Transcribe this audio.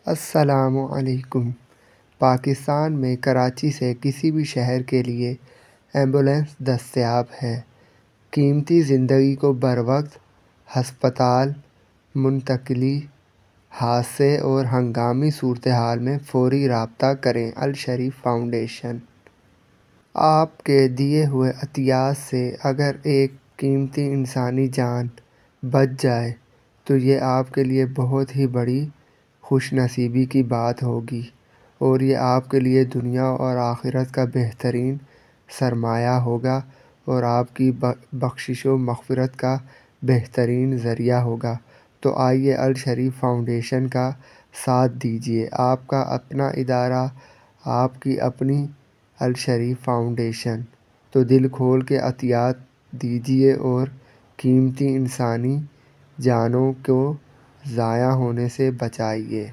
السلام علیکم۔ پاکستان میں کراچی سے کسی بھی شہر کے لیے ایمبولینس دستیاب ہے۔ قیمتی زندگی کو بروقت ہسپتال منتقلی، حادثے اور ہنگامی صورتحال میں فوری رابطہ کریں۔ الشریف فاؤنڈیشن۔ آپ کے دیے ہوئے عطیات سے اگر ایک قیمتی انسانی جان بچ جائے تو یہ آپ کے لیے بہت ہی بڑی خوش نصیبی کی بات ہوگی، اور یہ آپ کے لیے دنیا اور آخرت کا بہترین سرمایہ ہوگا اور آپ کی بخشش و مغفرت کا بہترین ذریعہ ہوگا۔ تو آئیے الشریف فاؤنڈیشن کا ساتھ دیجیے۔ آپ کا اپنا ادارہ، آپ کی اپنی الشریف فاؤنڈیشن۔ تو دل کھول کے عطیات دیجیے اور قیمتی انسانی جانوں کو ضائع ہونے سے بچائیے۔